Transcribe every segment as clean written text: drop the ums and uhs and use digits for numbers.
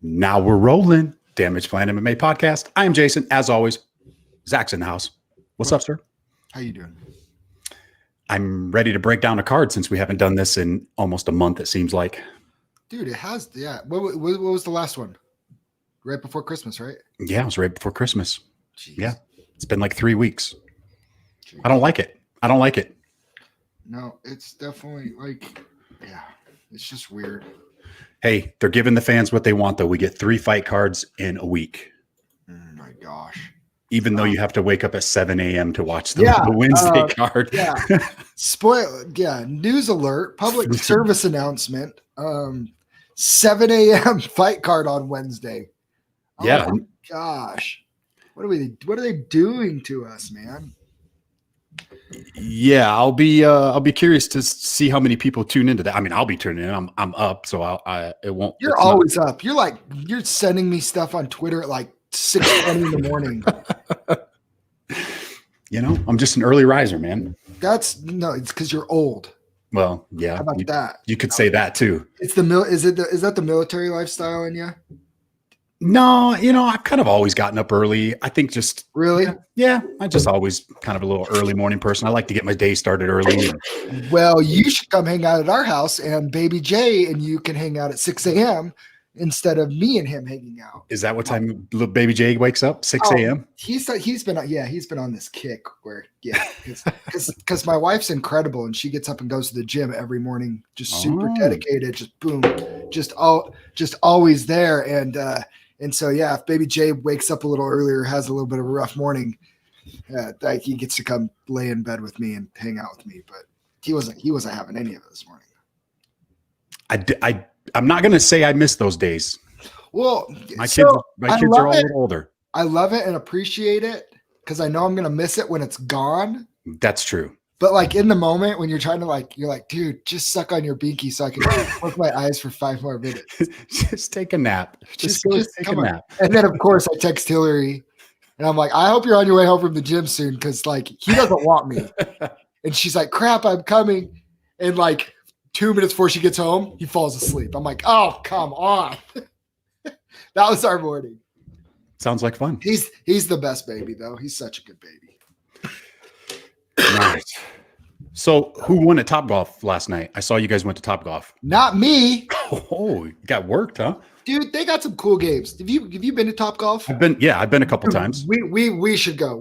Now we're rolling. Damage Plan MMA podcast. I am Jason. As always, Zach's in the house. What's up, sir? How you doing? I'm ready to break down a card since we haven't done this in almost a month, it seems like. Dude, it has. Yeah. What was the last one? Right before Christmas, right? Yeah, it was right before Christmas. Jeez. Yeah. It's been like 3 weeks. Jeez. I don't like it. No, it's definitely it's just weird. Hey, they're giving the fans what they want, though. We get 3 fight cards in a week. My gosh. Even though you have to wake up at 7 a.m. to watch the Wednesday card. Yeah. News alert, public service announcement. 7 a.m. fight card on Wednesday. Oh yeah. My gosh. What are they doing to us, man? Yeah, I'll be curious to see how many people tune into that. I mean, I'll be tuning in. I'm up, so it won't. You're always up. You're sending me stuff on Twitter at like 6:20 in the morning. You know, I'm just an early riser, man. It's because you're old. Well, yeah. How about that? You could say that too. It's is that the military lifestyle in you? No, I've kind of always gotten up early. I think just really. Yeah, I just always kind of a little early morning person. I like to get my day started early. Well, you should come hang out at our house, and Baby Jay and you can hang out at 6 a.m. instead of me and him hanging out. Is that what time little Baby Jay wakes up? 6 a.m. He's been on this kick where because my wife's incredible and she gets up and goes to the gym every morning, just super dedicated, just boom, just always there. And so if Baby Jay wakes up a little earlier, has a little bit of a rough morning, he gets to come lay in bed with me and hang out with me. But he wasn't having any of it this morning. I'm not going to say I miss those days. Well, my kids are all a little older. I love it and appreciate it because I know I'm going to miss it when it's gone. That's true. But like in the moment when you're trying to you're like, dude, just suck on your binky so I can close my eyes for 5 more minutes. Just take a nap. Just take a nap. And then of course I text Hillary and I'm like, I hope you're on your way home from the gym soon because he doesn't want me. And she's like, crap, I'm coming. And 2 minutes before she gets home, he falls asleep. I'm like, oh, come on. That was our morning. Sounds like fun. He's the best baby though. He's such a good baby. Nice. So who won at Topgolf last night? I saw you guys went to Topgolf. Not me. Oh, you got worked, huh? Dude, they got some cool games. Have you been to Topgolf? I've been a couple times. We should go.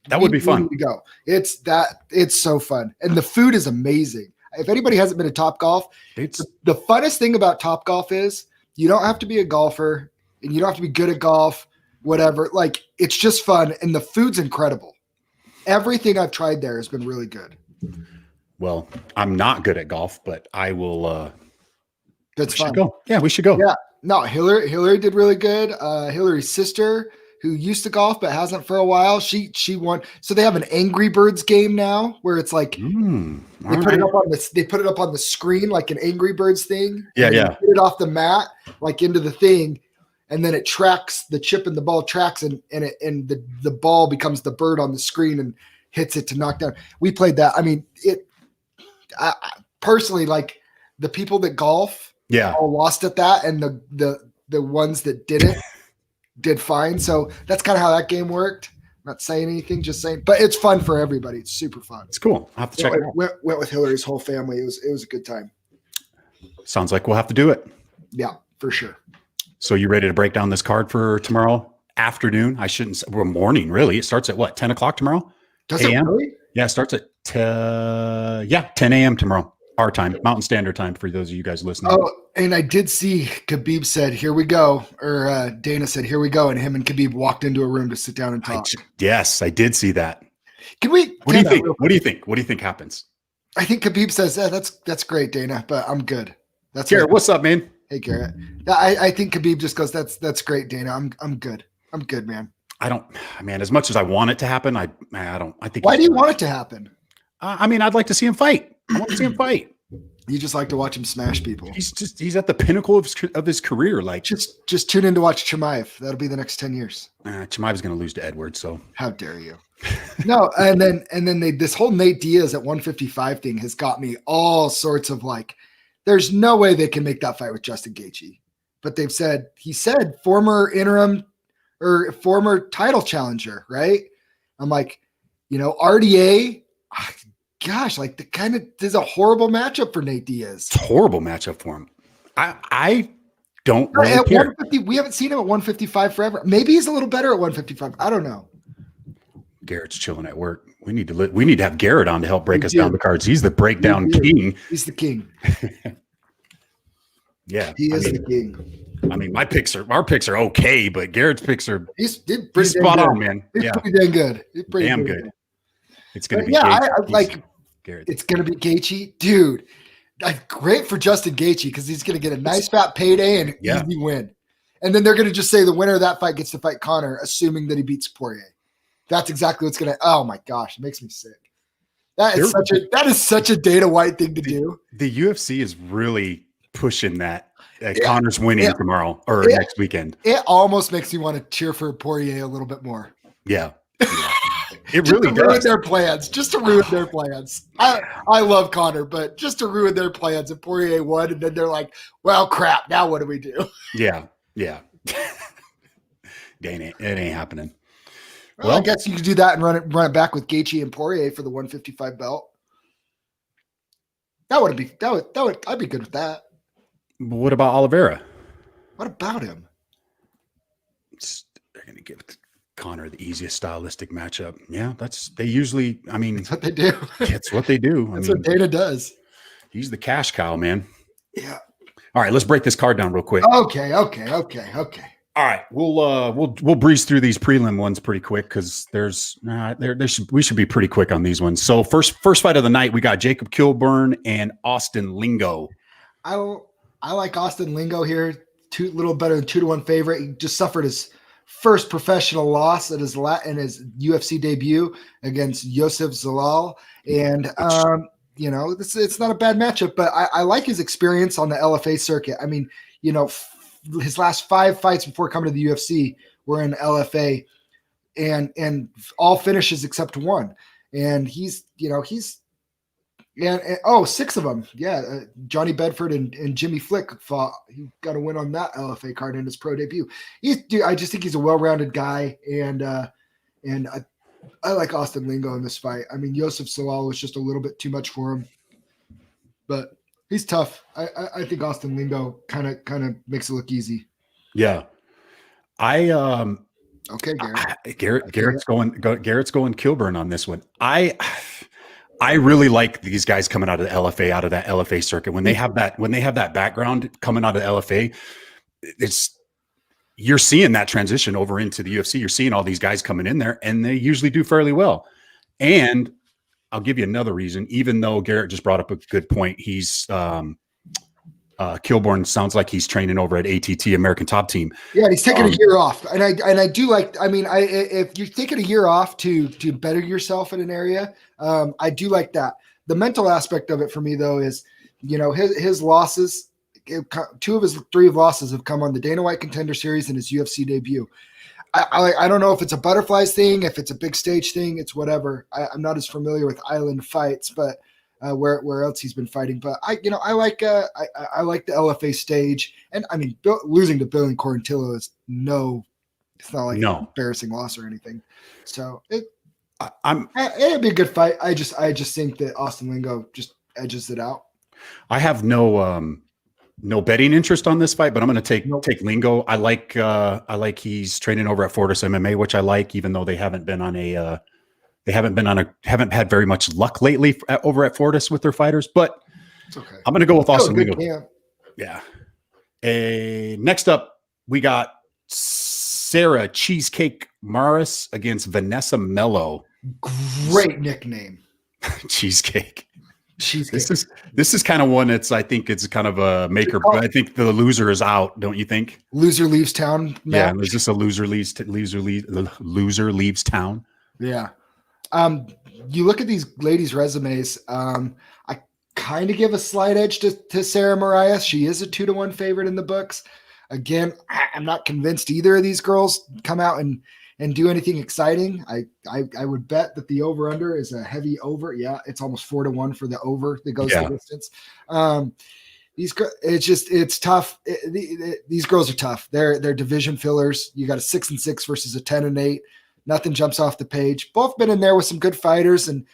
That would be fun. We go. It's so fun. And the food is amazing. If anybody hasn't been to Topgolf, the funnest thing about Topgolf is you don't have to be a golfer and you don't have to be good at golf, whatever. It's just fun and the food's incredible. Everything I've tried there has been really good. Well, I'm not good at golf, but I will. That's fun. Go. Yeah, we should go. Yeah. No, Hillary did really good. Hillary's sister, who used to golf but hasn't for a while, she won. So they have an Angry Birds game now where it's they put it up on the screen like an Angry Birds thing. Yeah. Put it off the mat into the thing. And then it tracks the chip and the ball tracks and the ball becomes the bird on the screen and hits it to knock down. We played that. I mean, I personally the people that golf all lost at that. And the ones that didn't did fine. So that's kind of how that game worked. I'm not saying anything, just saying, but it's fun for everybody. It's super fun. It's cool. I'll have to check it out. Went with Hillary's whole family. It was a good time. Sounds like we'll have to do it. Yeah, for sure. So you ready to break down this card for tomorrow afternoon? I shouldn't say morning, really. It starts at what, 10 o'clock tomorrow? Does it really? Yeah, it starts at 10 a.m. tomorrow. Our time, Mountain Standard Time for those of you guys listening. Oh, and I did see Khabib said, here we go. Or Dana said, here we go. And him and Khabib walked into a room to sit down and talk. Yes, I did see that. What do you think? What do you think? What do you think happens? I think Khabib says, that's great, Dana, but I'm good. That's Garrett, what's up, man? Hey, Garrett. I think Khabib just goes, that's great, Dana. I'm good. I'm good, man. As much as I want it to happen, I think. Why do you want it to happen? I'd like to see him fight. I want to see him fight. You just like to watch him smash people. He's at the pinnacle of his career. Just tune in to watch Chimaev. That'll be the next 10 years. Chimaev's going to lose to Edwards. So how dare you? No. And then this whole Nate Diaz at 155 thing has got me all sorts of there's no way they can make that fight with Justin Gaethje. but he said former interim or former title challenger, right? I'm like, RDA, gosh, like this is a horrible matchup for Nate Diaz. It's a horrible matchup for him. I don't really at care. 150, we haven't seen him at 155 forever. Maybe he's a little better at 155. I don't know. Garrett's chilling at work. We need to have Garrett on to help break us down the cards. He's the breakdown king. He's the king. Yeah, he is the king. I mean, our picks are okay, but Garrett's picks are he's spot on, man. He's pretty dang good. He's pretty damn good. It's gonna be I like Garrett. It's gonna be Gaethje, dude. Great for Justin Gaethje because he's gonna get a nice fat payday and an easy win. And then they're gonna just say the winner of that fight gets to fight Conor, assuming that he beats Poirier. That's exactly what's gonna. Oh my gosh, it makes me sick. That is such a Dana White thing to do. The UFC is really pushing that. Conor's winning tomorrow or next weekend. It almost makes me want to cheer for Poirier a little bit more. Yeah. It really does. Ruin their plans. Just to ruin their plans. I love Conor, but just to ruin their plans. And Poirier won, and then they're like, "Well, crap. Now what do we do?" Yeah. It ain't happening. Well, I guess you could do that and run it back with Gaethje and Poirier for the 155 belt. I'd be good with that. What about Oliveira? What about him? They're going to give Conor the easiest stylistic matchup. Yeah, they usually. I mean, that's what they do. It's what they do. That's what Dana does. He's the cash cow, man. Yeah. All right, let's break this card down real quick. Okay. All right, we'll breeze through these prelim ones pretty quick because we should be pretty quick on these ones. So first fight of the night, we got Jacob Kilburn and Austin Lingo. I like Austin Lingo here. A little better than 2-1 favorite. He just suffered his first professional loss in his UFC debut against Yosef Zalal, and it's not a bad matchup. But I like his experience on the LFA circuit. I mean, his last 5 fights before coming to the UFC were in LFA, and all finishes except one. And he's 6 of them. Yeah. Johnny Bedford and Jimmy Flick fought. He got a win on that LFA card in his pro debut. I just think he's a well-rounded guy. And I like Austin Lingo in this fight. I mean, Yosef Zalal was just a little bit too much for him, but he's tough. I think Austin Lingo kind of makes it look easy. Yeah. Okay, Garrett. Garrett's going Kilburn on this one. I really like these guys coming out of the LFA, out of that LFA circuit. When they have that background coming out of the LFA, you're seeing that transition over into the UFC. You're seeing all these guys coming in there, and they usually do fairly well. And I'll give you another reason. Even though Garrett just brought up a good point, he's Kilburn sounds like he's training over at ATT, American Top Team. Yeah, he's taking a year off, and I do like. I mean, if you're taking a year off to better yourself in an area, I do like that. The mental aspect of it for me though is, his losses. 2 of his 3 losses have come on the Dana White Contender Series and his UFC debut. I don't know if it's a butterflies thing, if it's a big stage thing, it's whatever. I'm not as familiar with island fights, but. Where else he's been fighting, but I like the LFA stage, and I mean losing to Billy Quarantillo is it's not like an embarrassing loss or anything. So it'd be a good fight. I just think that Austin Lingo just edges it out. I have no betting interest on this fight, but I'm going to take Lingo. I like he's training over at Fortis MMA, which I like, even though they haven't had very much luck lately over at Fortis with their fighters, but it's okay. I'm going to go with Austin Lingo. Yeah. Next up, we got Sarah Cheesecake Morris against Vanessa Mello. Great nickname. Cheesecake. This is kind of one I think it's kind of a maker. I think the loser is out. Don't you think? Loser leaves town. Match. Yeah. There's just a loser leaves town. Yeah. You look at these ladies' resumes. I kind of give a slight edge to Sarah Mariah. She is a 2-1 favorite in the books. Again, I'm not convinced either of these girls come out and do anything exciting. I would bet that the over-under is a heavy over. Yeah, it's almost 4-1 for the over that goes the distance. It's tough. These girls are tough. They're division fillers. You got a 6-6 versus a 10-8. Nothing jumps off the page. Both been in there with some good fighters, and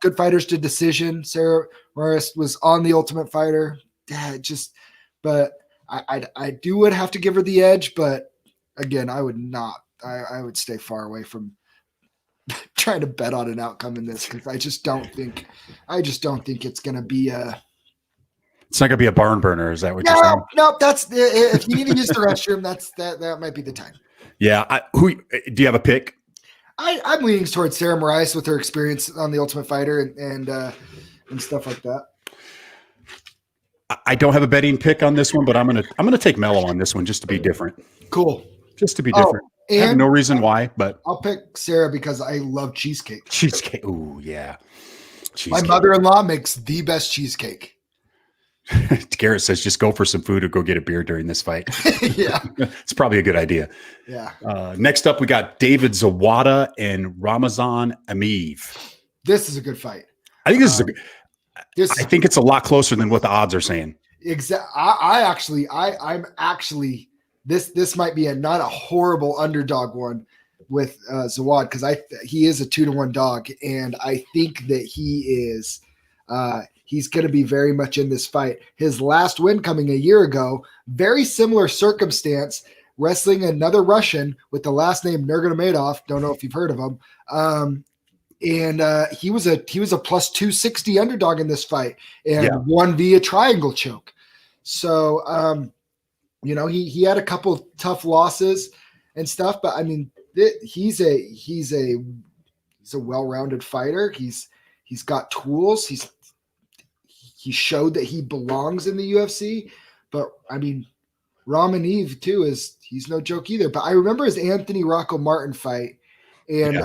good fighters to decision. Sarah Morris was on the Ultimate Fighter. But I would have to give her the edge. But again, I would not. I would stay far away from trying to bet on an outcome in this, because I just don't think it's going to be a. It's not going to be a barn burner. Is that what you're saying? No. That's if you need to use the restroom, that might be the time. Yeah. Who do you have a pick? I'm leaning towards Sarah Moraes with her experience on the Ultimate Fighter and stuff like that. I don't have a betting pick on this one, but I'm gonna take Mello on this one just to be different. Cool. Just to be different. I have no reason why, but I'll pick Sarah because I love cheesecake. Cheesecake. Ooh, yeah. My mother-in-law makes the best cheesecake. Garrett says, just go for some food or go get a beer during this fight. Yeah. It's probably a good idea. Yeah. Next up, we got David Zawada and Ramazan Ameev. This is a good fight. I think I think it's a lot closer than what the odds are saying. Exactly. I'm actually this might be not a horrible underdog one with Zawad, because he is a 2-1 dog, and I think that he is he's going to be very much in this fight. His last win coming a year ago, very similar circumstance, wrestling another Russian with the last name Nurmagomedov. Don't know if you've heard of him. And he was a plus 260 underdog in this fight and won via triangle choke. So, he had a couple tough losses and stuff, but I mean, he's a well-rounded fighter. He's got tools. He showed that he belongs in the UFC, but I mean, Ameev too he's no joke either. But I remember his Anthony Rocco Martin fight, and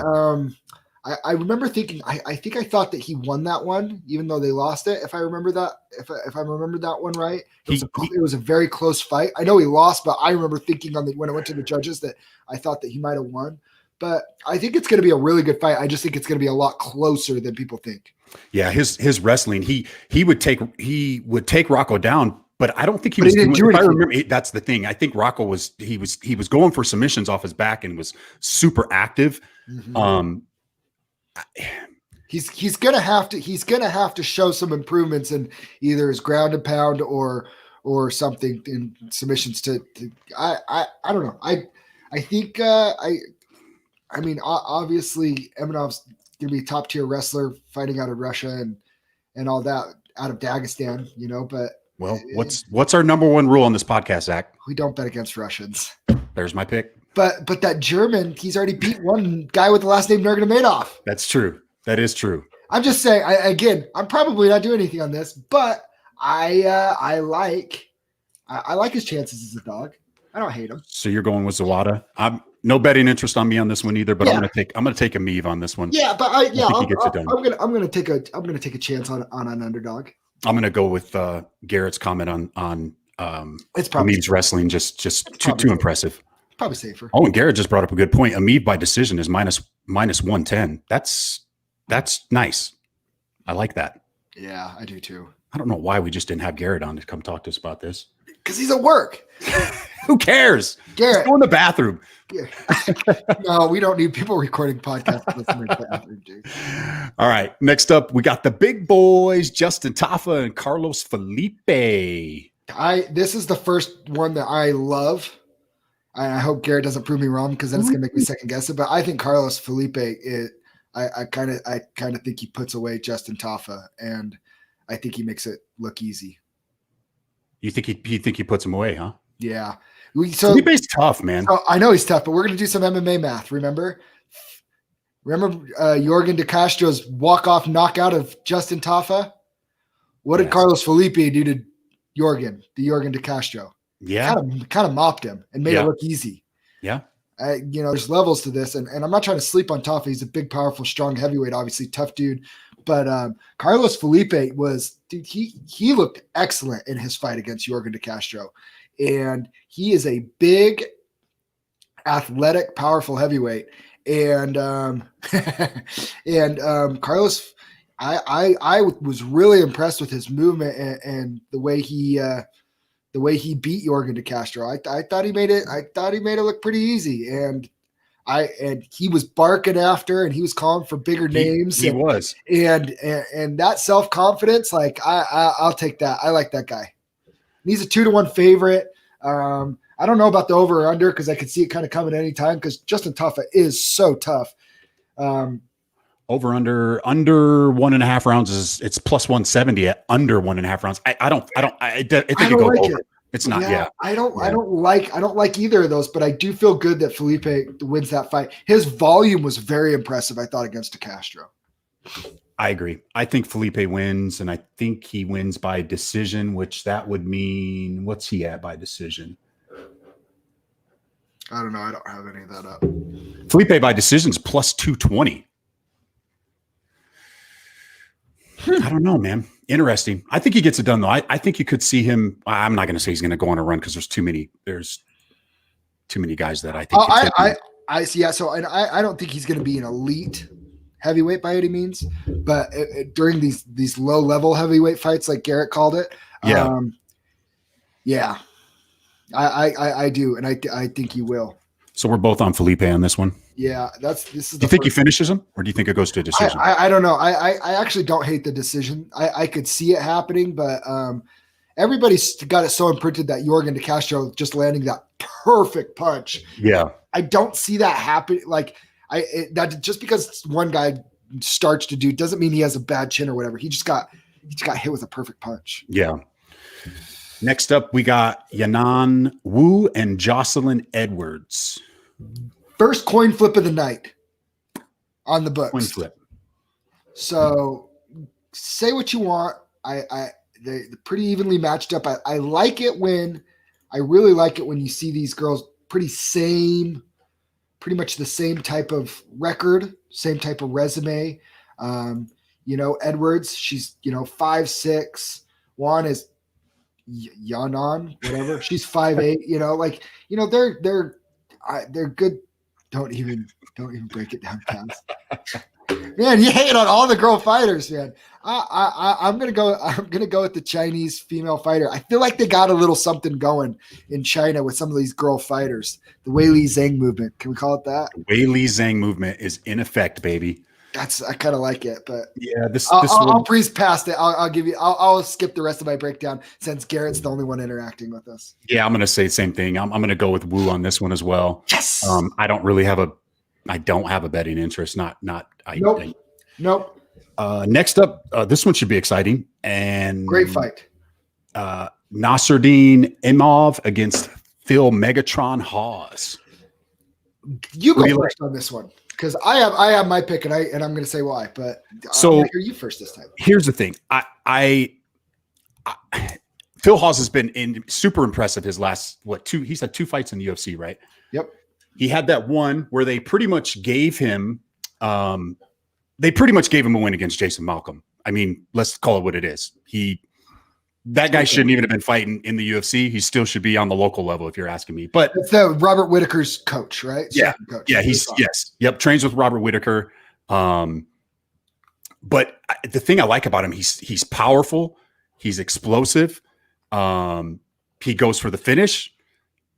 I remember thinking I think I thought that he won that one, even though they lost it. If I remember that, if I remember that one right, it was a very close fight. I know he lost, but I remember thinking when I went to the judges that I thought that he might have won. But I think it's going to be a really good fight. I just think it's going to be a lot closer than people think. Yeah, his wrestling, he would take Rocco down, but I don't think he was doing, if I remember, that's the thing. I think Rocco was going for submissions off his back and was super active. Mm-hmm. He's gonna have to show some improvements in either his ground and pound or something in submissions to I don't know. I think I mean, obviously Emanov's gonna be a top tier wrestler fighting out of Russia and all that, out of Dagestan, but what's our number one rule on this podcast, Zach? We don't bet against Russians. There's my pick. But that German, he's already beat one guy with the last name Nurmagomedov. That's true. That is true. I'm just saying, I'm probably not doing anything on this, but I like his chances as a dog. I don't hate him. So you're going with Zawada. I'm no betting interest on me on this one either, but I'm gonna take Ameev on this one. Yeah, but I'm gonna take a chance on an underdog. I'm gonna go with Garrett's comment on it's probably Ameev's wrestling, just too impressive. Probably safer. Oh, and Garrett just brought up a good point. Ameev by decision is minus 110. That's nice. I like that. Yeah, I do too. I don't know why we just didn't have Garrett on to come talk to us about this. Because he's at work. Who cares? Garrett, just go in the bathroom. No, we don't need people recording podcasts in the bathroom, dude. All right. Next up, we got the big boys, Justin Tafa and Carlos Felipe. This is the first one that I love. I hope Garrett doesn't prove me wrong, because then it's gonna make me second guess it. But I think Carlos Felipe I kind of think he puts away Justin Tafa, and I think he makes it look easy. You think he puts him away, huh? Yeah. Felipe's tough, man. I know he's tough, but we're gonna do some MMA math. Remember Jorgen De Castro's walk-off knockout of Justin Tafa? What did Carlos Felipe do to Jorgen De Castro? Yeah, kind of mopped him and made it look easy. Yeah. There's levels to this, and I'm not trying to sleep on Tafa. He's a big, powerful, strong heavyweight, obviously tough dude. But Carlos Felipe he looked excellent in his fight against Jorgen De Castro, and he is a big, athletic, powerful heavyweight. And Carlos, I was really impressed with his movement and the way he beat Yorgan De Castro. I thought he made it. I thought he made it look pretty easy, and he was barking after, and he was calling for bigger names. He was, and that self confidence. Like I'll take that. I like that guy. He's a 2-1 favorite. I don't know about the over or under because I could see it kind of coming anytime because Justin Taffa is so tough. Over under 1.5 rounds it's plus 170 at under 1.5 rounds. I think it go over. It's not. Yeah. I don't like either of those, but I do feel good that Felipe wins that fight. His volume was very impressive, I thought, against De Castro. I agree. I think Felipe wins, and I think he wins by decision, which that would mean what's he at by decision? I don't know. I don't have any of that up. Felipe by decision is plus 220. I don't know, man. Interesting. I think he gets it done, though. I think you could see him. I'm not going to say he's going to go on a run because there's too many guys that I think. I see. Yeah. So, and I don't think he's going to be an elite heavyweight by any means, but during these low level heavyweight fights, like Garrett called it. Yeah. I do. And I think he will. So we're both on Felipe on this one. Yeah, do you think he finishes him, or do you think it goes to a decision? I don't know. I actually don't hate the decision. I could see it happening, but everybody's got it so imprinted that Yorgan De Castro just landing that perfect punch. Yeah, I don't see that happen. Like that just because one guy starts to do doesn't mean he has a bad chin or whatever. He just got hit with a perfect punch. Yeah. Next up, we got Yanan Wu and Jocelyn Edwards. First coin flip of the night on the books. Coin flip. So say what you want. They're pretty evenly matched up. I like it when I really like it when you see these girls pretty much the same type of record, same type of resume. Edwards, she's 5'6". Juan is Yanan, whatever. She's 5'8". They're good. Don't even break it down, Kaz. Man, you hate on all the girl fighters, man. I'm gonna go with the Chinese female fighter. I feel like they got a little something going in China with some of these girl fighters. The Wei Li Zhang movement. Can we call it that? The Wei Li Zhang movement is in effect, baby. I kind of like it, but yeah, I'll breeze past it. I'll skip the rest of my breakdown since Garrett's the only one interacting with us. Yeah, I'm going to say the same thing. I'm going to go with Wu on this one as well. Yes. I don't have a betting interest. Nope. Next up, this one should be exciting and great fight. Nasruddin Imov against Phil Megatron Hawes. You go first on this one. Because I have my pick and I'm going to say why, but so I'll hear you first this time. Here's the thing: Phil Hawes has been super impressive. His last he's had 2 fights in the UFC, right? Yep. He had that one where they pretty much gave him a win against Jason Malcolm. I mean, let's call it what it is. That guy shouldn't even have been fighting in the UFC. He still should be on the local level, if you're asking me. But it's the Robert Whitaker's coach, right? Yeah, coach. Yeah. Trains with Robert Whitaker. But the thing I like about him, he's powerful, he's explosive. He goes for the finish,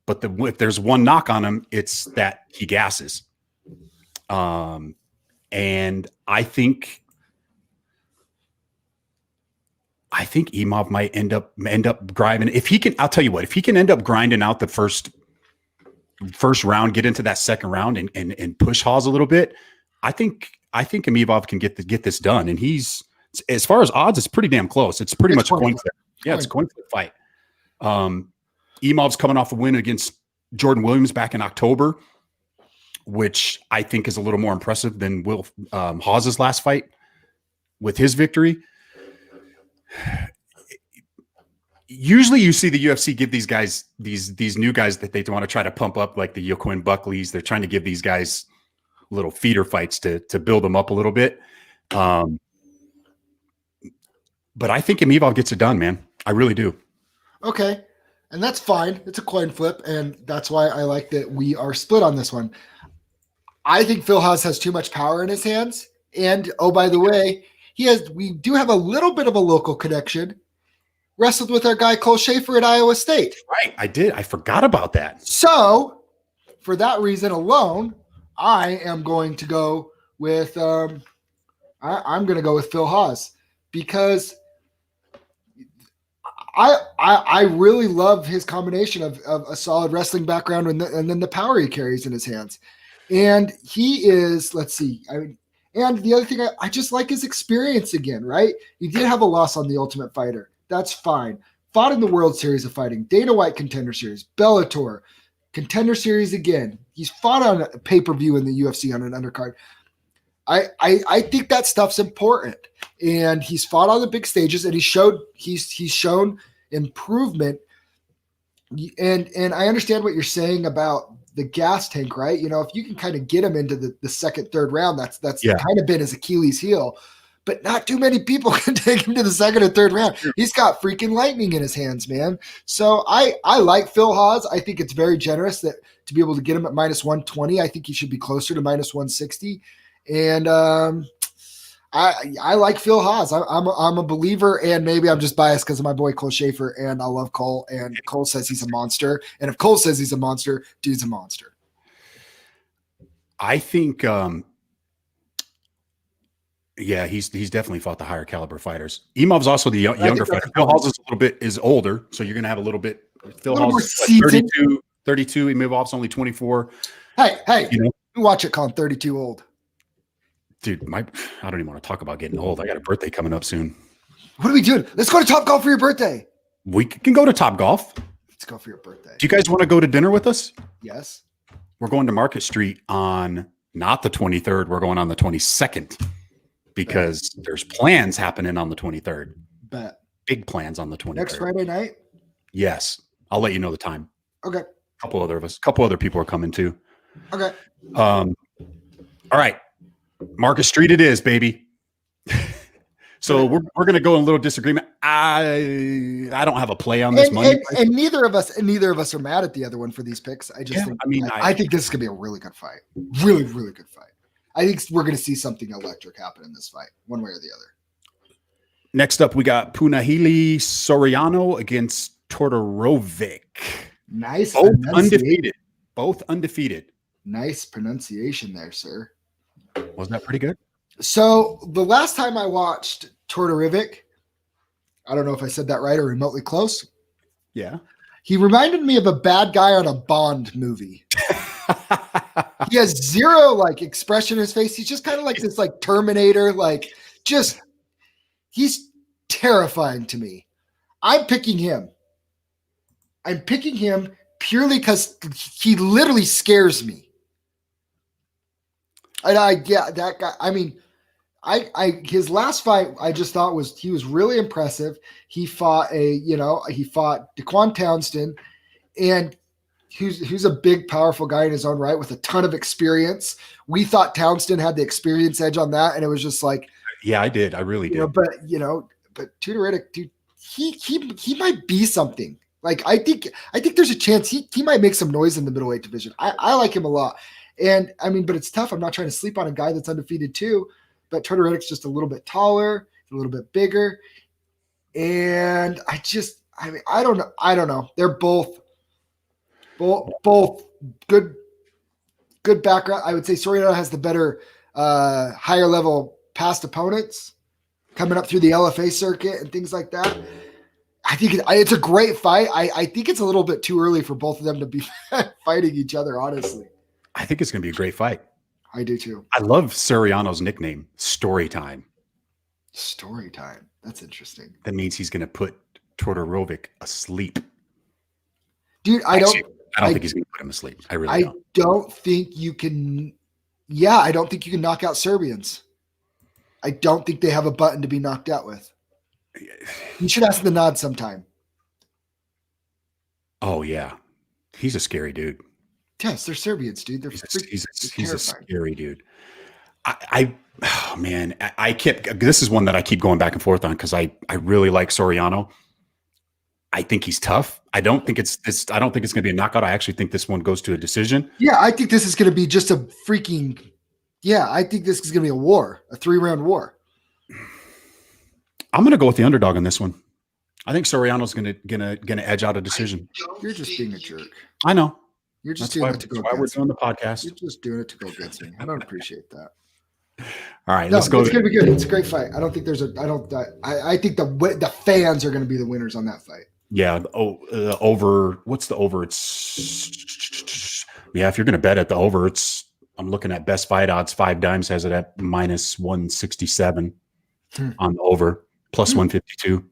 but if there's one knock on him, it's that he gasses. And I think Imov might end up grinding. If he can, I'll tell you what, if he can end up grinding out the first round, get into that second round and push Hawes a little bit, I think Imov can get this done. And he's, as far as odds, it's pretty damn close. It's pretty much a coin flip. Yeah, it's a coin flip fight. Imov's coming off a win against Jordan Williams back in October, which I think is a little more impressive than Hawes's last fight with his victory. Usually you see the UFC give these guys, these new guys that they want to try to pump up, like the Joaquin Buckleys. They're trying to give these guys little feeder fights to build them up a little bit. But I think Imov gets it done, man. I really do. Okay. And that's fine. It's a coin flip. And that's why I like that we are split on this one. I think Phil Hawes has too much power in his hands. And, oh, by the way, we do have a little bit of a local connection. Wrestled with our guy Cole Schaefer at Iowa State. Right, I did. I forgot about that. So, for that reason alone, I am going to go with I'm going to go with Phil Haas because I really love his combination of a solid wrestling background and then the power he carries in his hands. And he is, let's see, and the other thing, I just like his experience again, right? He did have a loss on the Ultimate Fighter. That's fine. Fought in the World Series of Fighting, Dana White Contender Series, Bellator, Contender Series again. He's fought on a pay-per-view in the UFC on an undercard. I think that stuff's important. And he's fought on the big stages and he's shown improvement. And I understand what you're saying about the gas tank, right? You know, if you can kind of get him into the second, third round, that's kind of been his Achilles heel. But not too many people can take him to the second or third round. He's got freaking lightning in his hands, man. So I like Phil Haas. I think it's very generous that to be able to get him at minus 120. I think he should be closer to minus 160. And I like Phil Haas. I'm a believer, and maybe I'm just biased because of my boy Cole Schaefer, and I love Cole. And Cole says he's a monster. And if Cole says he's a monster, dude's a monster. I think. Yeah, he's definitely fought the higher caliber fighters. Imov's also the younger fighter. Phil Haas is older, so you're going to have a little bit. Phil Haas is like 32. Imov's only 24. Hey, you watch it call him 32 old. Dude, I don't even want to talk about getting old. I got a birthday coming up soon. What are we doing? Let's go to Top Golf for your birthday. We can go to Top Golf. Let's go for your birthday. Do you guys want to go to dinner with us? Yes. We're going to Market Street on not the 23rd. We're going on the 22nd. Because there's plans happening on the 23rd. Bet. Big plans on the 23rd. Next Friday night? Yes. I'll let you know the time. Okay. A couple other people are coming too. Okay. All right. Market Street it is, baby. So we're going to go in a little disagreement. I don't have a play on this money. And neither of us are mad at the other one for these picks. I think this is going to be a really good fight. Really, really good fight. I think we're going to see something electric happen in this fight, one way or the other. Next up, we got Punahele Soriano against Todorovic. Nice. Both undefeated. Nice pronunciation there, sir. Wasn't that pretty good? So the last time I watched Todorovic, I don't know if I said that right or remotely close. Yeah. He reminded me of a bad guy on a Bond movie. He has zero expression in his face. He's just kind of like this Terminator, he's terrifying to me. I'm picking him purely because he literally scares me. And that guy. I mean, his last fight I just thought he was really impressive. He fought Daquan Townsend, and who's a big, powerful guy in his own right with a ton of experience. We thought Townsend had the experience edge on that, and it was just yeah, I did. I really did. But Todorovic, dude, he might be something. I think there's a chance he might make some noise in the middleweight division. I like him a lot, and I mean, but it's tough. I'm not trying to sleep on a guy that's undefeated too, but Todorovic's just a little bit taller, a little bit bigger, and I don't know. They're both good background. I would say Soriano has the better, higher level past opponents coming up through the LFA circuit and things like that. I think it's a great fight. I think it's a little bit too early for both of them to be fighting each other, honestly. I think it's going to be a great fight. I do too. I love Soriano's nickname, Storytime. Storytime. That's interesting. That means he's going to put Todorovic asleep. Dude, I don't think he's going to put him asleep. I really don't. I don't think you can. Yeah, I don't think you can knock out Serbians. I don't think they have a button to be knocked out with. You should ask the nod sometime. Oh yeah, he's a scary dude. Yes, they're Serbians, dude. He's a scary dude. This is one that I keep going back and forth on because I really like Soriano. I think he's tough. I don't think it's going to be a knockout. I actually think this one goes to a decision. Yeah, I think this is going to be just a freaking. Yeah, I think this is going to be a war, a 3-round war. I'm gonna go with the underdog on this one. I think Soriano's gonna edge out a decision. You're just being a jerk. I know. You're just doing it to go against me. We're doing the podcast. You're just doing it to go against me. I don't appreciate that. All right, let's go. It's gonna be good. It's a great fight. I don't think there's a. I think the fans are gonna be the winners on that fight. Yeah. Over. What's the over? It's if you're gonna bet at the over, I'm looking at best fight odds. 5 Dimes has it at minus 167 on the over, plus 152.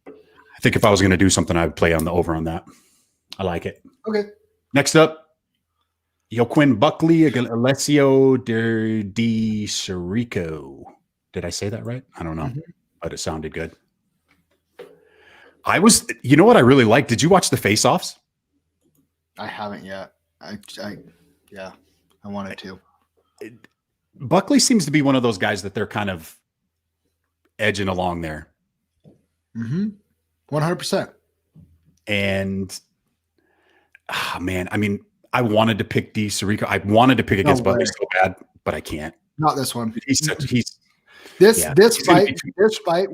I think if I was gonna do something, I would play on the over on that. I like it. Okay. Next up, Joaquin Buckley against Alessio Di Chirico. Did I say that right? I don't know, but it sounded good. You know what I really liked? Did you watch the face-offs? I haven't yet. I wanted to. Buckley seems to be one of those guys that they're kind of edging along there. 100%. And man, I mean, I wanted to pick Di Chirico. I wanted to pick against Buckley so bad, but I can't. Not this one. This fight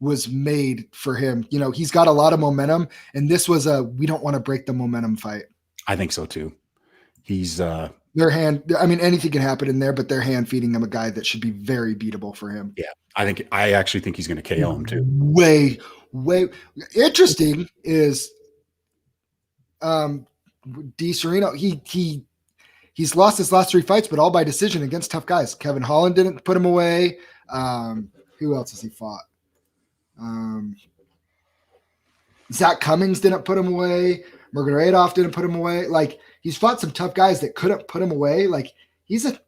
was made for him. You know, he's got a lot of momentum, and this was we don't want to break the momentum fight. I think so too. He's anything can happen in there, but they're hand feeding him a guy that should be very beatable for him. Yeah. I actually think he's going to KO him too. Way interesting is Di Sereno. He's lost his last 3 fights, but all by decision against tough guys. Kevin Holland didn't put him away. Who else has he fought? Zach Cummings didn't put him away. Murgoradov didn't put him away. Like, he's fought some tough guys that couldn't put him away. Like, he's a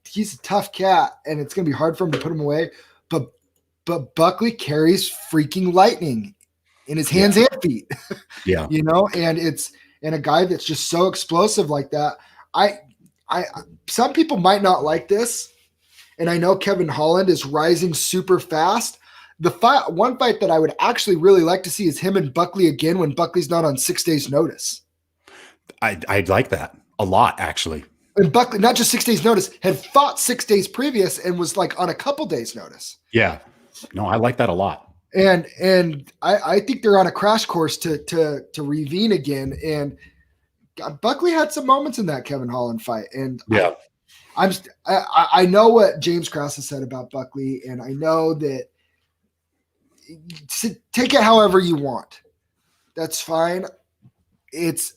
tough cat, and it's gonna be hard for him to put him away. But Buckley carries freaking lightning in his hands and feet. Yeah. You know, and a guy that's just so explosive like that. Some people might not like this, and I know Kevin Holland is rising super fast. One fight that I would actually really like to see is him and Buckley again when Buckley's not on 6 days notice. I'd like that a lot, actually. And Buckley, not just 6 days notice, had fought 6 days previous and was like on a couple days notice. Yeah. No, I like that a lot. And I think they're on a crash course to revene again. And Buckley had some moments in that Kevin Holland fight. And yeah, I know what James Krause has said about Buckley, and I know that take it however you want. That's fine. It's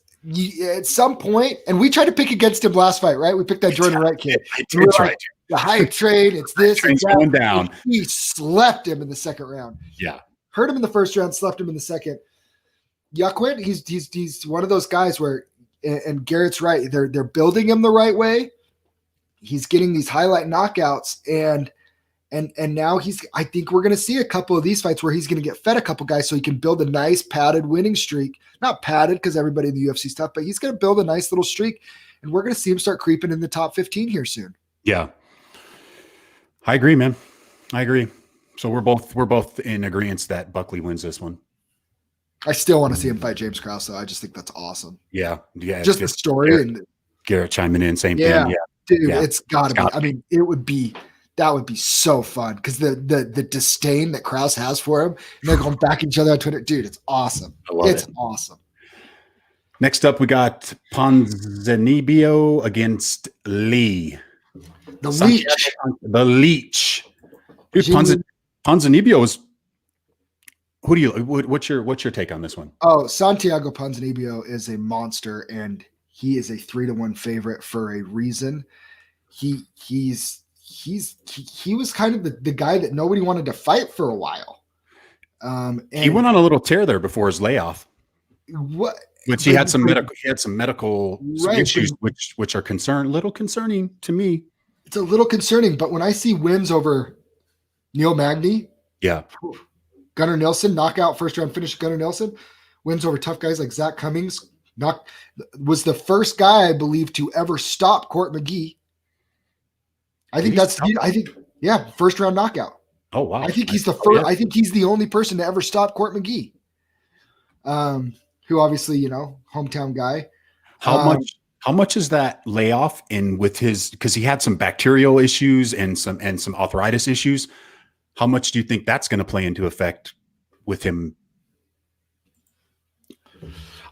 at some point, and we tried to pick against him last fight, right? We picked that Jordan Wright kid. I did try like, the hype trade, it's this. Train's going down. He slept him in the second round. Yeah. Hurt him in the first round, slept him in the second. Joaquin, he's one of those guys where, and Garrett's right, they're building him the right way. He's getting these highlight knockouts, and now I think we're going to see a couple of these fights where he's going to get fed a couple guys so he can build a nice padded winning streak. Not padded because everybody in the UFC stuff, but he's going to build a nice little streak, and we're going to see him start creeping in the top 15 here soon. Yeah. I agree, man. I agree. So we're both in agreement that Buckley wins this one. I still want to see him fight James Krause, though. I just think that's awesome. Yeah. Yeah. Just the story. Garrett chiming in, same thing. Yeah. Dude, it's got to be. I mean, that would be so fun because the disdain that Krause has for him, and they're going back at each other on Twitter. Dude, it's awesome. It's awesome. Next up, we got Ponzinibbio against Lee. The Leech. Dude, Ponzinibbio is. What's your take on this one? Oh, Santiago Ponzinibbio is a monster, and he is a 3-1 favorite for a reason. He was kind of the guy that nobody wanted to fight for a while. And he went on a little tear there before his layoff. What? Which he had some medical issues, which are little concerning to me. It's a little concerning, but when I see wins over Neil Magny, yeah, Gunnar Nelson, knockout first round finish, Gunnar Nelson, wins over tough guys like Zach Cummings, was the first guy I believe to ever stop Court McGee. First round knockout. Oh wow! I think he's the first. I think he's the only person to ever stop Court McGee. Who obviously, hometown guy. How much is that layoff in with his, because he had some bacterial issues and some arthritis issues. How much do you think that's going to play into effect with him?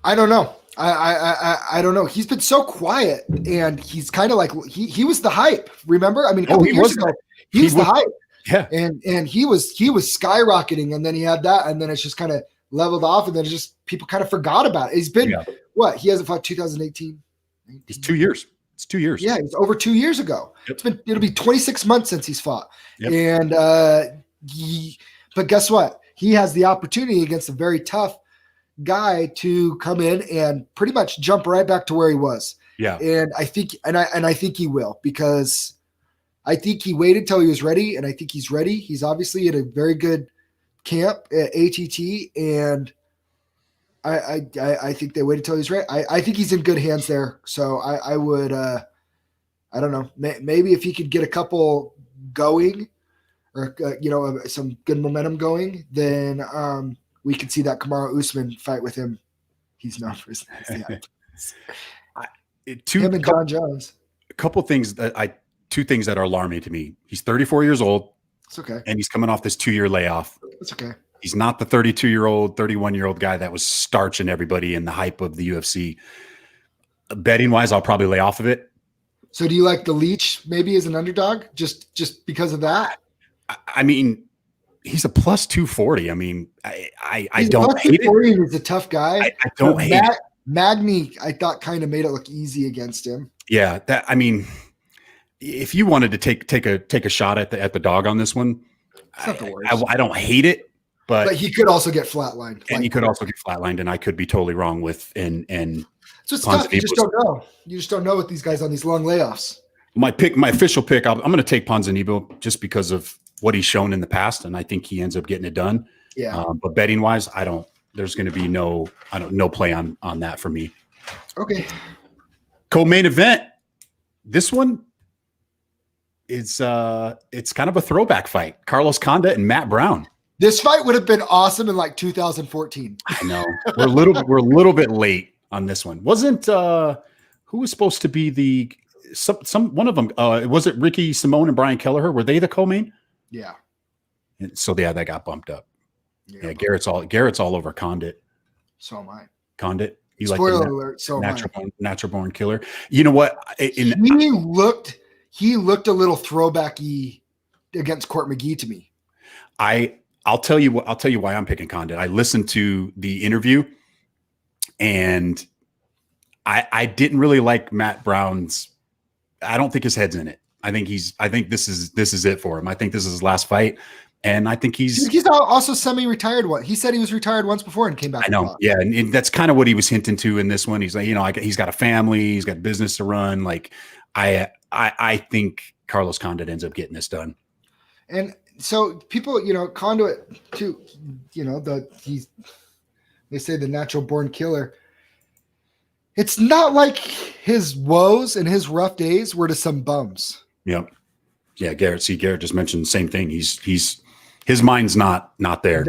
I don't know. I don't know. He's been so quiet, and he's kind of like he was the hype. Remember? I mean, a couple years ago, he was the hype. Yeah, and he was skyrocketing, and then he had that, and then it's just kind of leveled off, and then it's just people kind of forgot about it. He's been what? He hasn't fought 2018. It's 2 years. It's 2 years. Yeah, it's over 2 years ago. Yep. It'll be 26 months since he's fought, and but guess what? He has the opportunity against a very tough guy to come in and pretty much jump right back to where he was. Yeah. And I think he will, because I think he waited till he was ready, and I think he's ready. He's obviously at a very good camp at ATT, and I think they waited till he's ready. I think he's in good hands there. So I would I don't know, maybe if he could get a couple going, or some good momentum going, then we could see that Kamaru Usman fight with him. He's known for his him and John Jones. Two things that are alarming to me. He's 34 years old. It's okay. And he's coming off this 2-year layoff. It's okay. He's not the 32-year-old, 31-year-old guy that was starching everybody in the hype of the UFC. Betting wise, I'll probably lay off of it. So do you like the Leech maybe as an underdog just because of that? I mean, he's a plus 240. I mean, I don't hate it. He's a tough guy. I don't hate it. Magny, I thought, kind of made it look easy against him. Yeah, if you wanted to take a shot at the dog on this one, it's not the worst. I don't hate it, but he could also get flatlined. And he could also get flatlined, and I could be totally wrong with and so it's tough. You just don't know. You just don't know with these guys on these long layoffs. My official pick, I'm going to take Ponzinibbio just because of what he's shown in the past, and I think he ends up getting it done. Yeah. But betting wise, there's going to be no play on that for me. Okay. Co-main event. This one is it's kind of a throwback fight. Carlos Condit and Matt Brown. This fight would have been awesome in like 2014. I know. We're a little bit late on this one. Wasn't who was supposed to be one of them? Was it Ricky Simone and Brian Kelleher? Were they the co-main? Yeah. And so that got bumped up. Yeah, Garrett's all over Condit. So am I. Condit. You Spoiler like alert. So natural born killer. You know what? He looked a little throwbacky against Court McGee to me. I'll tell you why I'm picking Condit. I listened to the interview, and I didn't really like Matt Brown's. I don't think his head's in it. I think this is it for him. I think this is his last fight, and I think he's also semi-retired. He said he was retired once before and came back. I know, yeah, and that's kind of what he was hinting to in this one. He's like, he's got a family, he's got business to run. Like, I think Carlos Condit ends up getting this done. And so people, Condit too, they say the natural born killer. It's not like his woes and his rough days were to some bums. Yep. Yeah. Garrett just mentioned the same thing. His mind's not there.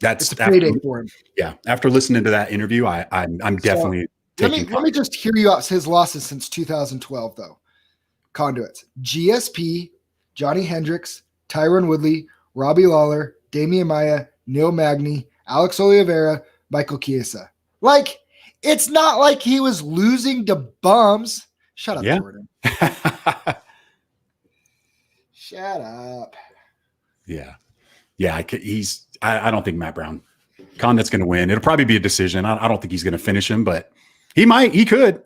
That's it's a payday for him. Yeah. After listening to that interview, I'm definitely taking. Let me just hear you out his losses since 2012 though. Conduits: GSP, Johnny Hendricks, Tyron Woodley, Robbie Lawler, Damian Maia, Neil Magny, Alex Oliveira, Michael Chiesa. Like, it's not like he was losing to bums. Shut up, Jordan. Shut up. Yeah. Yeah. I don't think Matt Brown. Condit's going to win. It'll probably be a decision. I don't think he's going to finish him, but he could.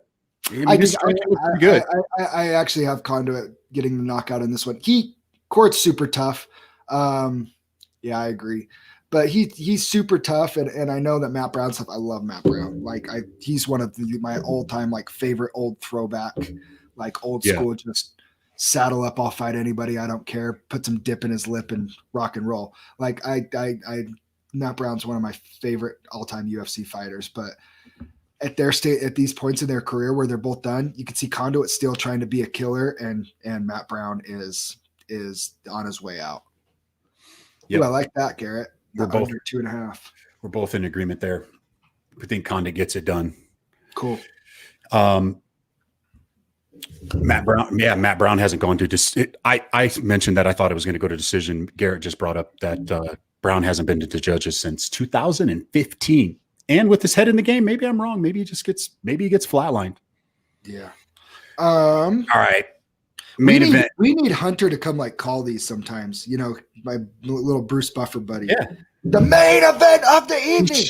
I actually have Condit getting the knockout in this one. Court's super tough. Yeah, I agree. But he's super tough, and I know that Matt Brown's tough. I love Matt Brown. Like, he's one of my all-time favorite old throwback, old school. Just saddle up, I'll fight anybody. I don't care. Put some dip in his lip and rock and roll. Matt Brown's one of my favorite all-time UFC fighters. But at these points in their career where they're both done, you can see Condit still trying to be a killer, and Matt Brown is on his way out. Yeah, I like that, Garrett. We're both under 2.5. We're both in agreement there. I think Condit gets it done. Cool. Matt Brown. Yeah, Matt Brown hasn't gone to I mentioned that I thought it was going to go to decision. Garrett just brought up that Brown hasn't been to the judges since 2015. And with his head in the game, maybe I'm wrong. Maybe he gets flatlined. Yeah. All right. Main event. We need Hunter to come call these sometimes. My little Bruce Buffer buddy. Yeah. The main event of the evening.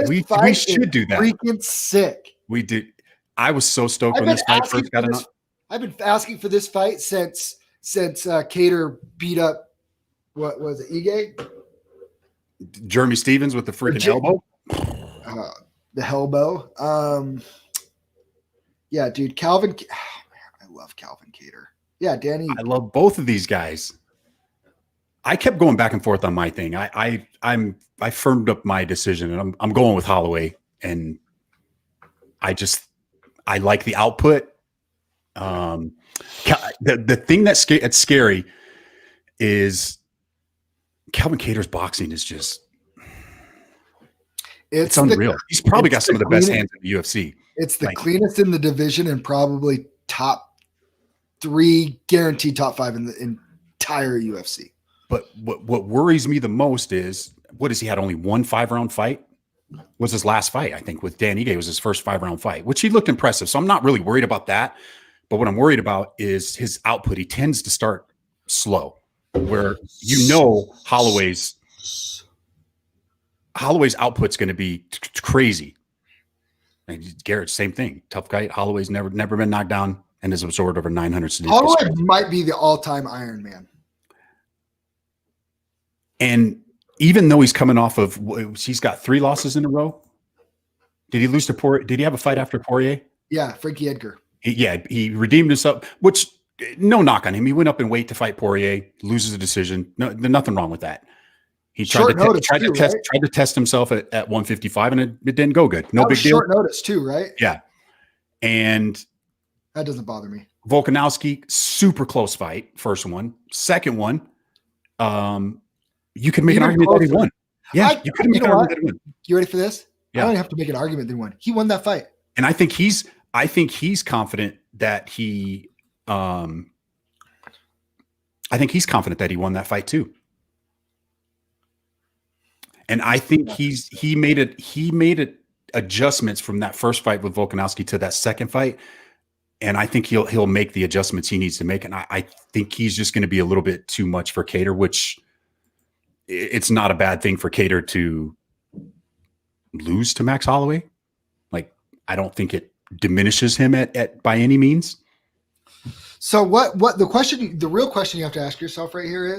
We should do that. Freaking sick. We did. I was so stoked when this fight first got announced. I've been asking for this fight since Kattar beat up, what was it, Ige? Jeremy Stevens with the freaking elbow. The elbow. Yeah, dude. Calvin. Oh, man, I love Calvin Kattar. Yeah, Danny. I love both of these guys. I kept going back and forth on my thing. I firmed up my decision, and I'm going with Holloway. And I like the output. The thing that's scary is Calvin Kattar's boxing is just it's unreal. He's probably got some of the best hands in the UFC. It's the cleanest in the division and probably top 3, guaranteed top 5 in the entire UFC. But what worries me the most is, what has he had? Only one 5-round fight? Was his last fight, I think, with Dan Ige was his first 5-round fight, which he looked impressive. So I'm not really worried about that. But what I'm worried about is his output. He tends to start slow, where Holloway's output's going to be crazy. And Garrett, same thing. Tough guy. Holloway's never been knocked down and has absorbed over 900. Holloway might be the all-time Iron Man. And even though he's coming off of, he's got 3 losses in a row. Did he lose to Poirier? Did he have a fight after Poirier? Yeah, Frankie Edgar. He redeemed himself, which no knock on him. He went up in weight to fight Poirier, loses a decision. No, nothing wrong with that. He tried to test himself at 155, and it didn't go good. No big deal. Short notice too, right? Yeah, and that doesn't bother me. Volkanovski, super close fight. First one, second one. You could make an argument that he won. Yeah, you could make an argument that he won. You ready for this? Yeah. I don't have to make an argument that he won. He won that fight. And I think he's confident that he won that fight too. And I think he made adjustments from that first fight with Volkanovski to that second fight. And I think he'll make the adjustments he needs to make. And I think he's just going to be a little bit too much for Kattar, which it's not a bad thing for Kattar to lose to Max Holloway. Like, I don't think it diminishes him at by any means. So what the real question you have to ask yourself right here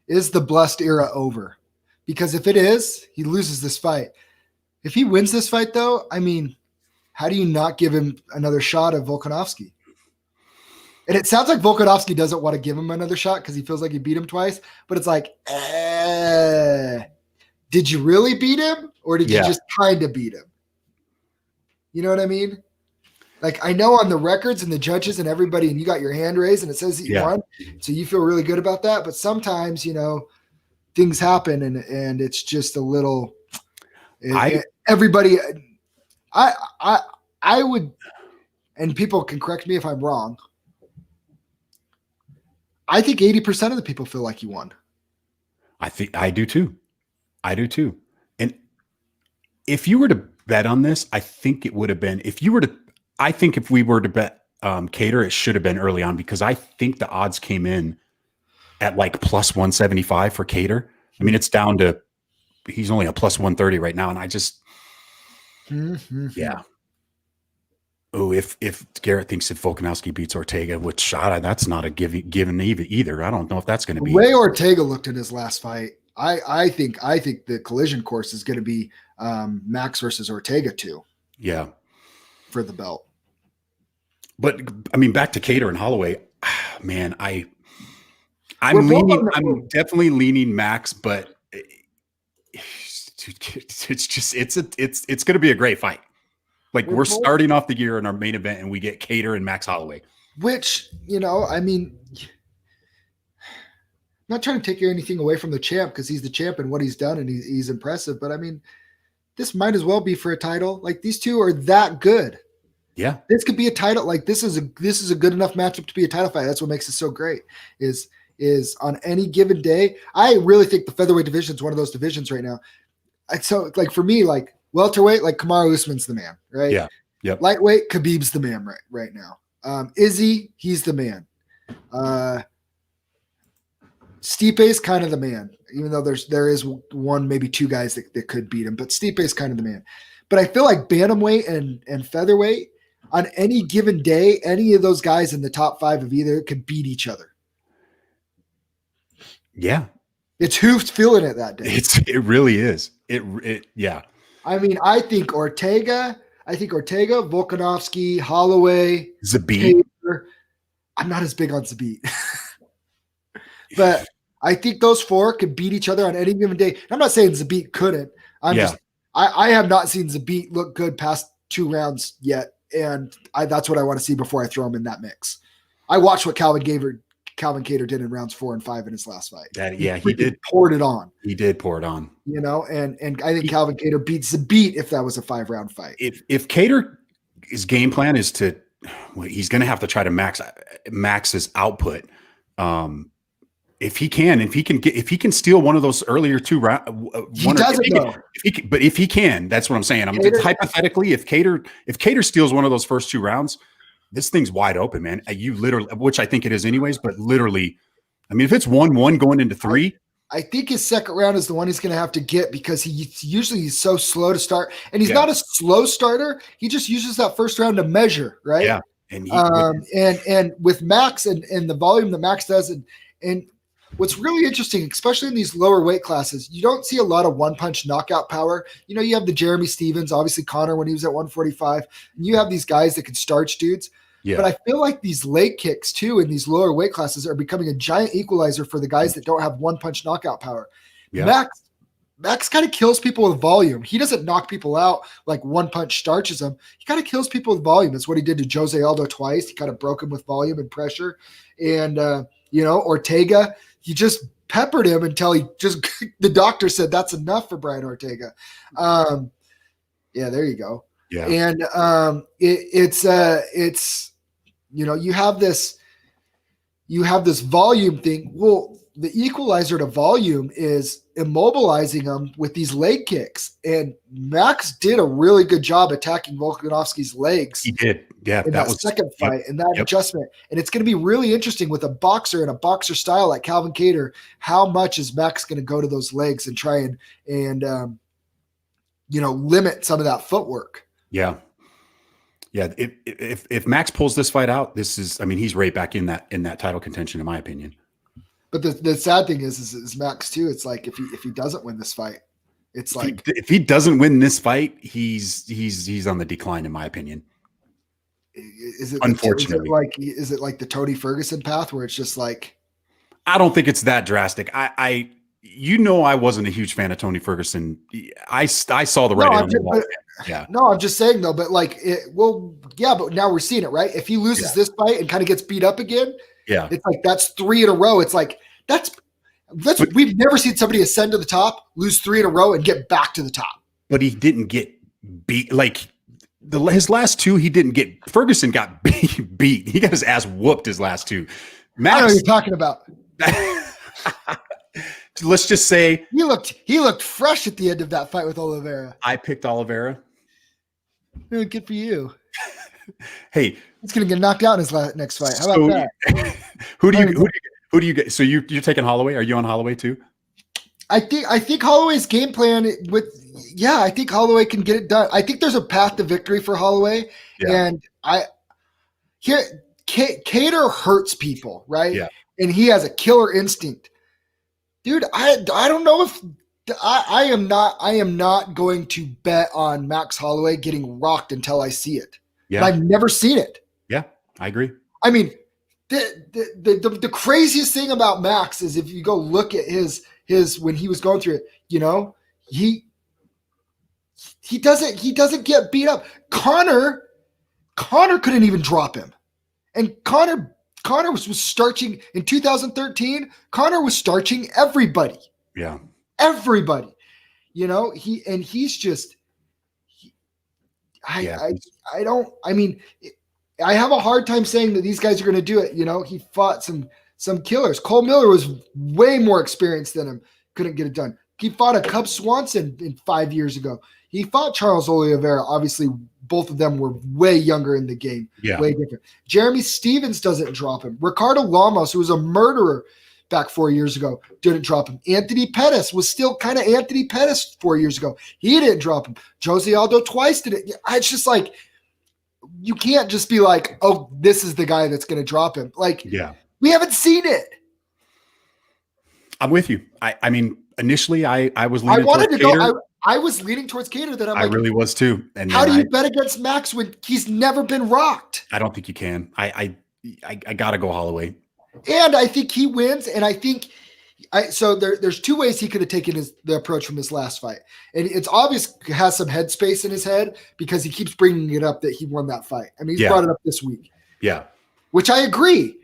is the blessed era over? Because if it is, he loses this fight. If he wins this fight though, I mean, how do you not give him another shot at Volkanovski? And it sounds like Volkanovski doesn't want to give him another shot because he feels like he beat him twice. But it's like, did you really beat him? Or did you just kind of beat him? You know what I mean? Like, I know on the records and the judges and everybody, and you got your hand raised and it says that you won. So you feel really good about that. But sometimes, things happen and it's just a little everybody. I would, and people can correct me if I'm wrong. I think 80% of the people feel like you won. I think I do too. And if you were to bet on this, I think it would have been, if we were to bet Kattar, it should have been early on, because I think the odds came in at like plus 175 for Kattar. I mean, it's down to, he's only a plus 130 right now. And I just, yeah. Oh, if Garrett thinks if Volkanovski beats Ortega, which that's not a given either. I don't know if that's going to be. The way Ortega looked in his last fight, I think the collision course is going to be Max versus Ortega too. Yeah, for the belt. But I mean, back to Kattar and Holloway, man. I'm definitely leaning Max, but it's going to be a great fight. Like, we're starting off the year in our main event and we get Kattar and Max Holloway. Which, I mean, I'm not trying to take anything away from the champ, because he's the champ and what he's done and he's impressive. But I mean, this might as well be for a title. Like, these two are that good. Yeah. This could be a title. Like this is a good enough matchup to be a title fight. That's what makes it so great. Is on any given day. I really think the featherweight division is one of those divisions right now. So like for me, like welterweight, like Kamaru Usman's the man, right? Yeah. Yep. Lightweight, Khabib's the man right now. Izzy, he's the man. Stipe's kind of the man, even though there is one, maybe two guys that could beat him, but Stipe's kind of the man. But I feel like bantamweight and featherweight on any given day, any of those guys in the top 5 of either could beat each other. Yeah. It's who's feeling it that day. It really is. Yeah. I mean, I think Ortega, Volkanovski, Holloway, Zabit. I'm not as big on Zabit. But I think those 4 could beat each other on any given day. I'm not saying Zabit couldn't. I have not seen Zabit look good past 2 rounds yet. And that's what I want to see before I throw him in that mix. I watched what Calvin Kattar did in rounds 4 and 5 in his last fight. He did poured it on. He did pour it on. And I think Calvin Kattar beats Zabit if that was a 5-round fight. If Kattar's game plan is he's going to have to try to max his output. If he can steal one of those earlier 2 rounds, if he can, that's what I'm saying. Hypothetically, if Kattar steals one of those first 2 rounds, this thing's wide open, man. You literally, which I think it is anyways, but literally, I mean, if it's 1-1 going into 3, I think his second round is the one he's going to have to get because he's so slow to start, and he's not a slow starter. He just uses that first round to measure, right? Yeah, and with Max and the volume that Max does, and what's really interesting, especially in these lower weight classes, you don't see a lot of one-punch knockout power. You have the Jeremy Stevens, obviously Conor when he was at 145, and you have these guys that can starch dudes. Yeah. But I feel like these leg kicks too in these lower weight classes are becoming a giant equalizer for the guys that don't have one-punch knockout power. Yeah. Max kind of kills people with volume. He doesn't knock people out like one-punch starches them. He kind of kills people with volume. That's what he did to Jose Aldo twice. He kind of broke him with volume and pressure. And, Ortega, he just peppered him until the doctor said that's enough for Brian Ortega. There you go. Yeah. And it's you have this volume thing. Well, the equalizer to volume is immobilizing them with these leg kicks. And Max did a really good job attacking Volkanovski's legs. He did. Yeah. In that second fight and that adjustment. And it's going to be really interesting with a boxer and a boxer style like Calvin Kattar. How much is Max going to go to those legs and try and limit some of that footwork? Yeah. Yeah. If Max pulls this fight out, he's right back in that title contention, in my opinion. But the sad thing is Max too. It's like if he doesn't win this fight, it's like if he doesn't win this fight, he's on the decline, in my opinion. Is it unfortunately is it like the Tony Ferguson path where it's just like? I don't think it's that drastic. I wasn't a huge fan of Tony Ferguson. I saw the writing on the wall. Yeah. No, I'm just saying though, but but now we're seeing it, right? If he loses this fight and kind of gets beat up again, it's like that's 3 in a row. It's like we've never seen somebody ascend to the top, lose 3 in a row, and get back to the top. But he didn't get beat like his last 2. He didn't get Ferguson got beat. He got his ass whooped his last 2. Max, I know what you're talking about. Let's just say he looked fresh at the end of that fight with Oliveira. I picked Oliveira. Good for you. Hey, he's gonna get knocked out in his next fight. How about that? Who do you get? So you're taking Holloway? Are you on Holloway too? I think Holloway's game plan I think Holloway can get it done. I think there's a path to victory for Holloway, and Kattar hurts people, right? Yeah. And he has a killer instinct. Dude, I don't know if I am not going to bet on Max Holloway getting rocked until I see it. Yeah. I've never seen it. Yeah, I agree. I mean, the craziest thing about Max is if you go look at his when he was going through it, he doesn't get beat up. Conor couldn't even drop him. And Conor was starching in 2013. Conor was starching everybody. Yeah. Everybody. He's just I don't. I mean, I have a hard time saying that these guys are going to do it. You know, he fought some killers. Cole Miller was way more experienced than him. Couldn't get it done. He fought a Cub Swanson 5 years ago. He fought Charles Oliveira. Obviously, both of them were way younger in the game. Yeah. Way different. Jeremy Stevens doesn't drop him. Ricardo Lamos, who was a murderer back 4 years ago, didn't drop him. Anthony Pettis was still kind of Anthony Pettis 4 years ago. He didn't drop him. Jose Aldo twice did it. It's just like, you can't just be like, oh, this is the guy that's going to drop him. Like, we haven't seen it. I'm with you. I mean, initially I was leaning towards Kattar. I was leaning towards Kattar. That I really was too. And how do you bet against Max when he's never been rocked? I don't think you can. I gotta go Holloway. And I think he wins. And I think so there's two ways he could have taken the approach from his last fight. And it's obvious he has some headspace in his head because he keeps bringing it up that he won that fight. I mean, he's brought it up this week. Yeah. Which I agree.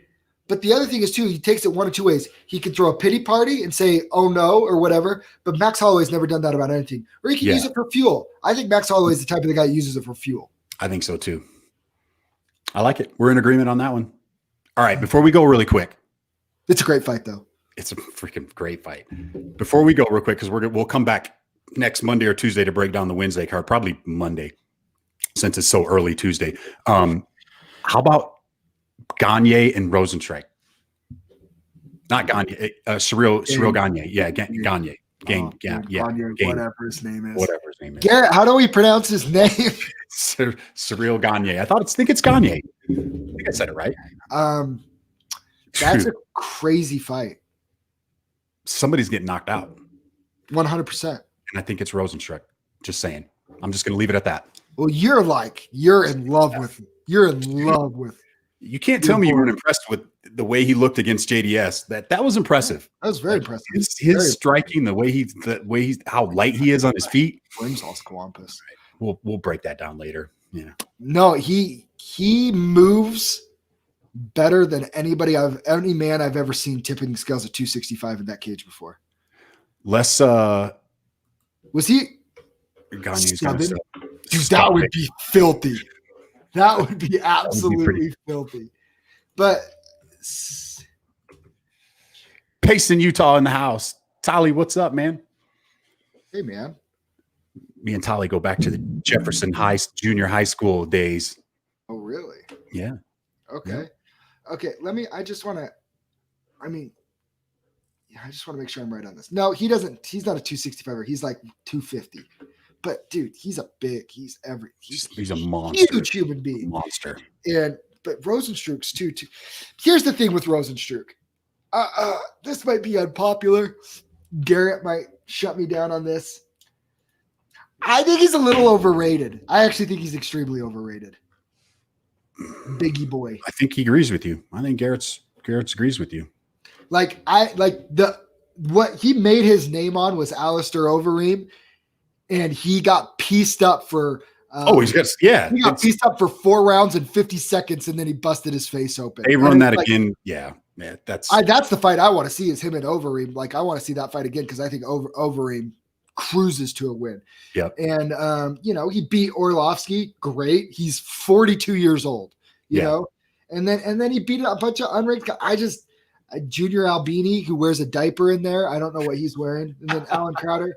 But the other thing is, too, he takes it one of two ways. He could throw a pity party and say, oh, no, or whatever. But Max Holloway's never done that about anything. Or he can use it for fuel. I think Max Holloway is the type of the guy who uses it for fuel. I think so, too. I like it. We're in agreement on that one. All right, before we go really quick. It's a great fight, though. It's a freaking great fight. Before we go real quick, because we'll come back next Monday or Tuesday to break down the Wednesday card. Probably Monday, since it's so early Tuesday. How about Gagne and Rosenstrike? Not Gagne, Cyril Gagne. Yeah, Gagne. Gagne, whatever his name is. Whatever his name is. Garrett, how do we pronounce his name? Cyril Gagne. I think it's Gagne. I think I said it right. That's a crazy fight. Somebody's getting knocked out. 100%. And I think it's Rosenstrike. Just saying. I'm just going to leave it at that. Well, you're in love with him. You're in love with. You can't tell me you weren't impressed with the way he looked against JDS. That was impressive. That was very impressive. His striking, the way he's how light he is on his feet. Williams also Columbus. We'll break that down later. Yeah. No, he moves better than any man I've ever seen tipping the scales at 265 in that cage before. Less was he Gagne's dude, that would be filthy. That would be absolutely filthy. But Payson, Utah in the house. Tolly, what's up, man? Hey, man. Me and Tolly go back to the Jefferson Junior High School days. Oh, really? Yeah. Okay. Yeah. Okay. I just want to make sure I'm right on this. No, he's not a 265er. He's like 250. But dude, he's a monster. Huge human being. Monster. But Rosenstruck's too. Here's the thing with Rosenstruck. This might be unpopular. Garrett might shut me down on this. I think he's a little overrated. I actually think he's extremely overrated. Biggie boy. I think he agrees with you. I think Garrett's agrees with you. What he made his name on was Alistair Overeem. And he got pieced up for he got pieced up for 4 rounds and 50 seconds, and then he busted his face open. They run that again. Yeah, man. That's the fight I want to see is him and Overeem. Like, I want to see that fight again because I think Overeem cruises to a win. Yeah. And he beat Orlovsky. Great. He's 42 years old. You know? And then he beat a bunch of unranked guys. Junior Albini, who wears a diaper in there. I don't know what he's wearing. And then Alan Crowder,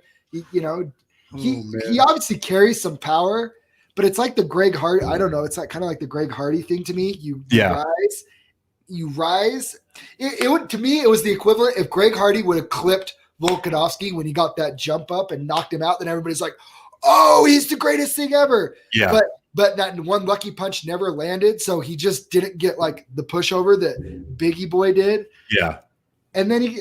He obviously carries some power, but it's like the Greg Hardy. I don't know. It's like kind of like the Greg Hardy thing to me. You rise. To me, it was the equivalent if Greg Hardy would have clipped Volkanovski when he got that jump up and knocked him out. Then everybody's like, "Oh, he's the greatest thing ever." Yeah. But that one lucky punch never landed, so he just didn't get like the pushover that Biggie Boy did. Yeah. And then he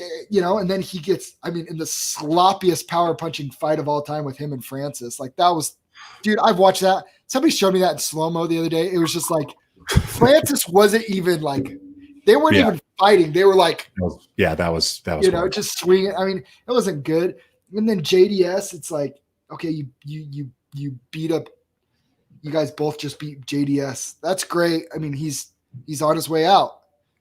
gets, in the sloppiest power punching fight of all time with him and Francis. Like, that was, dude, I've watched that. Somebody showed me that in slow-mo the other day. It was just like, Francis wasn't even like, they weren't even fighting. They were like, that was, just swinging. It wasn't good. And then JDS, it's like, okay, you beat up, you guys both just beat JDS. That's great. He's on his way out.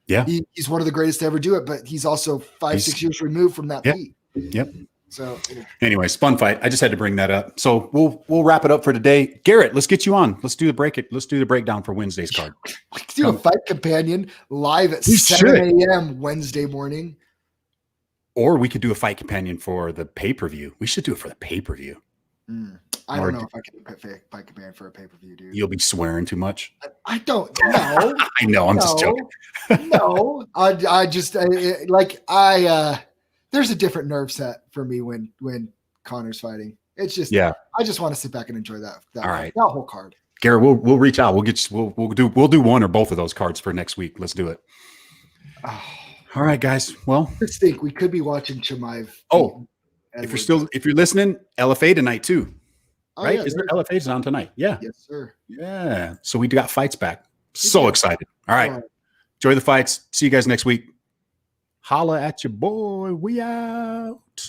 Yeah, he's one of the greatest to ever do it, but he's also 5-6 years removed from that beat. Yep. So anyways, fun fight. I just had to bring that up. So we'll wrap it up for today. Garrett, let's get you on. Let's do the breakdown for Wednesday's card. We could do a fight companion live at 7 a.m. Wednesday morning. Or we could do a fight companion for the pay-per-view. We should do it for the pay-per-view. I don't know if I can do a fight companion for a pay-per-view, dude. You'll be swearing too much. I don't know. I know. I'm just joking. No, there's a different nerve set for me when Connor's fighting. It's just, I just want to sit back and enjoy that whole card. Garrett, we'll reach out. We'll do one or both of those cards for next week. Let's do it. All right, guys. Well, I think we could be watching Chimaev. Oh, if you're listening, LFA tonight too. Right? Yeah, is there LFA's on tonight? Yeah. Yes, sir. Yeah. So we got fights back. So excited. All right. Enjoy the fights. See you guys next week. Holla at your boy. We out.